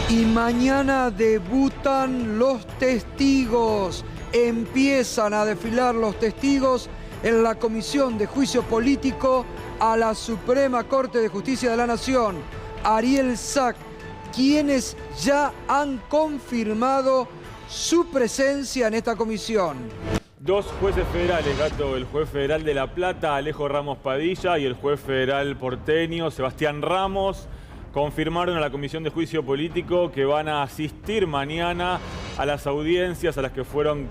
Y mañana debutan los testigos. Empiezan a desfilar los testigos en la Comisión de Juicio Político a la Suprema Corte de Justicia de la Nación. Ariel Sack, quienes ya han confirmado su presencia en esta comisión. Dos jueces federales, Gato, el juez federal de La Plata, Alejo Ramos Padilla, y el juez federal porteño, Sebastián Ramos, confirmaron a la Comisión de Juicio Político que van a asistir mañana a las audiencias a las que fueron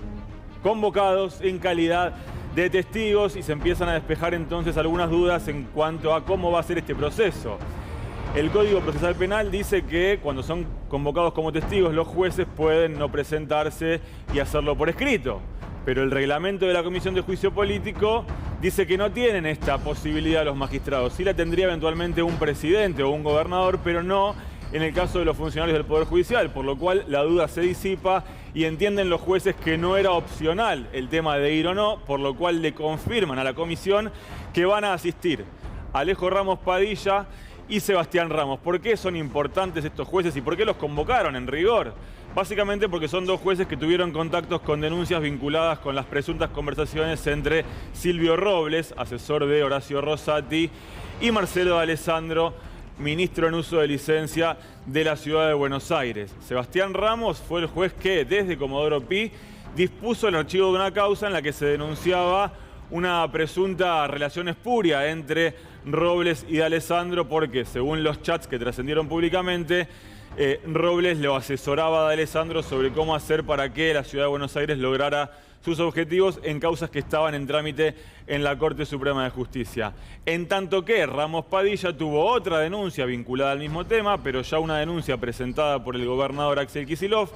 convocados en calidad de testigos y se empiezan a despejar entonces algunas dudas en cuanto a cómo va a ser este proceso. El Código Procesal Penal dice que cuando son convocados como testigos los jueces pueden no presentarse y hacerlo por escrito. Pero el reglamento de la Comisión de Juicio Político dice que no tienen esta posibilidad los magistrados. Sí la tendría eventualmente un presidente o un gobernador, pero no en el caso de los funcionarios del Poder Judicial, por lo cual la duda se disipa y entienden los jueces que no era opcional el tema de ir o no, por lo cual le confirman a la comisión que van a asistir Alejo Ramos Padilla y Sebastián Ramos. ¿Por qué son importantes estos jueces y por qué los convocaron en rigor? Básicamente porque son dos jueces que tuvieron contactos con denuncias vinculadas con las presuntas conversaciones entre Silvio Robles, asesor de Horacio Rosati, y Marcelo D'Alessandro, ministro en uso de licencia de la Ciudad de Buenos Aires. Sebastián Ramos fue el juez que, desde Comodoro Pi, dispuso el archivo de una causa en la que se denunciaba una presunta relación espuria entre Robles y D'Alessandro porque, según los chats que trascendieron públicamente, Robles lo asesoraba a D'Alessandro sobre cómo hacer para que la Ciudad de Buenos Aires lograra sus objetivos en causas que estaban en trámite en la Corte Suprema de Justicia. En tanto que Ramos Padilla tuvo otra denuncia vinculada al mismo tema, pero ya una denuncia presentada por el gobernador Axel Kicillof.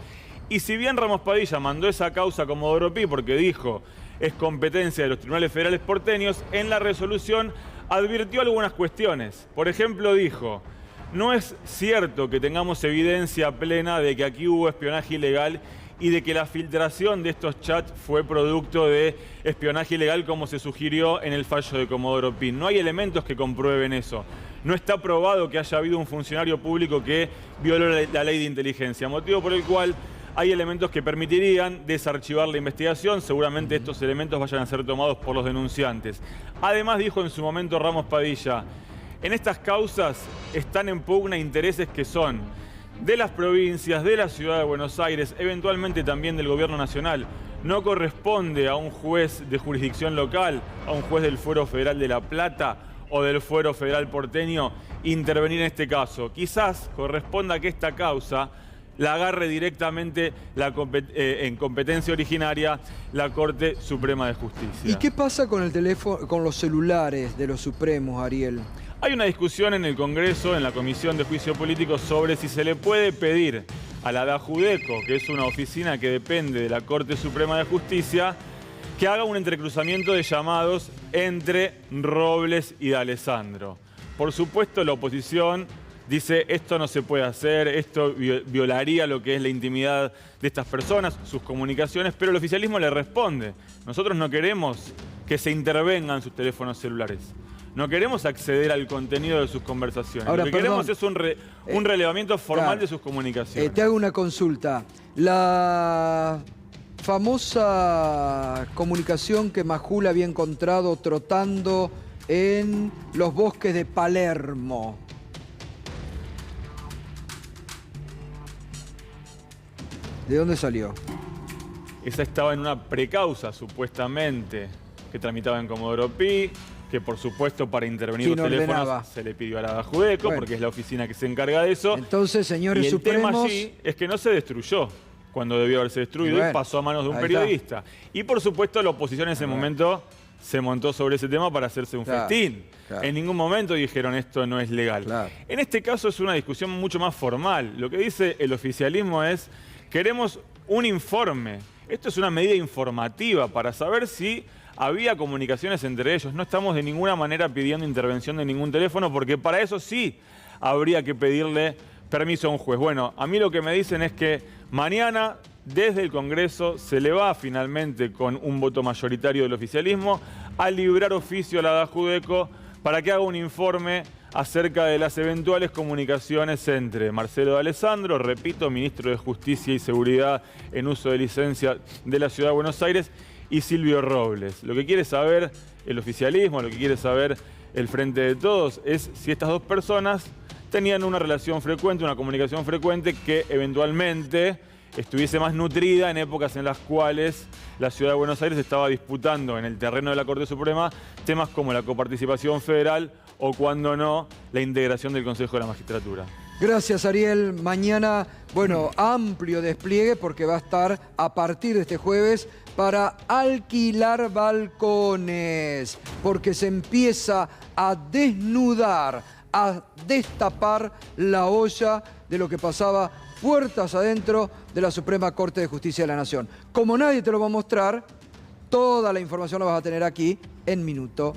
Y si bien Ramos Padilla mandó esa causa a Comodoro Pi porque dijo es competencia de los tribunales federales porteños, en la resolución advirtió algunas cuestiones. Por ejemplo, dijo: no es cierto que tengamos evidencia plena de que aquí hubo espionaje ilegal y de que la filtración de estos chats fue producto de espionaje ilegal como se sugirió en el fallo de Comodoro Pi. No hay elementos que comprueben eso. No está probado que haya habido un funcionario público que violó la ley de inteligencia, motivo por el cual hay elementos que permitirían desarchivar la investigación. Seguramente estos elementos vayan a ser tomados por los denunciantes. Además, dijo en su momento Ramos Padilla: en estas causas están en pugna intereses que son de las provincias, de la Ciudad de Buenos Aires, eventualmente también del Gobierno Nacional. No corresponde a un juez de jurisdicción local, a un juez del Fuero Federal de La Plata o del Fuero Federal porteño intervenir en este caso. Quizás corresponda que esta causa la agarre directamente en competencia originaria la Corte Suprema de Justicia. ¿Y qué pasa con el teléfono, con los celulares de los Supremos, Ariel? Hay una discusión en el Congreso, en la Comisión de Juicio Político, sobre si se le puede pedir a la DAJUDECO, que es una oficina que depende de la Corte Suprema de Justicia, que haga un entrecruzamiento de llamados entre Robles y D'Alessandro. Por supuesto, la oposición dice esto no se puede hacer, esto violaría lo que es la intimidad de estas personas, sus comunicaciones, pero el oficialismo le responde: nosotros no queremos que se intervengan sus teléfonos celulares. No queremos acceder al contenido de sus conversaciones. Ahora, lo que queremos es un relevamiento formal, claro, de sus comunicaciones. Te hago una consulta. La famosa comunicación que Majul había encontrado trotando en los bosques de Palermo. ¿De dónde salió? Esa estaba en una precausa, supuestamente, que tramitaba en Comodoro Pi, que por supuesto para intervenir los teléfonos ordenaba? Se le pidió a la DAJUDECO, bueno, porque es la oficina que se encarga de eso. Entonces, señores supremos... Y el tema allí es que no se destruyó cuando debió haberse destruido, bueno, y pasó a manos de un periodista. Está. Y por supuesto la oposición en ese momento se montó sobre ese tema para hacerse un festín. Claro. En ningún momento dijeron esto no es legal. Claro. En este caso es una discusión mucho más formal. Lo que dice el oficialismo es: queremos un informe. Esto es una medida informativa para saber si había comunicaciones entre ellos. No estamos de ninguna manera pidiendo intervención de ningún teléfono, porque para eso sí habría que pedirle permiso a un juez. Bueno, a mí lo que me dicen es que mañana desde el Congreso se le va finalmente, con un voto mayoritario del oficialismo, a librar oficio a la DAJUDECO para que haga un informe acerca de las eventuales comunicaciones entre Marcelo D'Alessandro, repito, ministro de Justicia y Seguridad en uso de licencia de la Ciudad de Buenos Aires, y Silvio Robles. Lo que quiere saber el oficialismo, lo que quiere saber el Frente de Todos, es si estas dos personas tenían una relación frecuente, una comunicación frecuente que eventualmente estuviese más nutrida en épocas en las cuales la Ciudad de Buenos Aires estaba disputando en el terreno de la Corte Suprema temas como la coparticipación federal o, cuando no, la integración del Consejo de la Magistratura. Gracias, Ariel. Mañana, bueno, amplio despliegue porque va a estar a partir de este jueves para alquilar balcones, porque se empieza a desnudar, a destapar la olla de lo que pasaba puertas adentro de la Suprema Corte de Justicia de la Nación. Como nadie te lo va a mostrar, toda la información la vas a tener aquí en Minuto.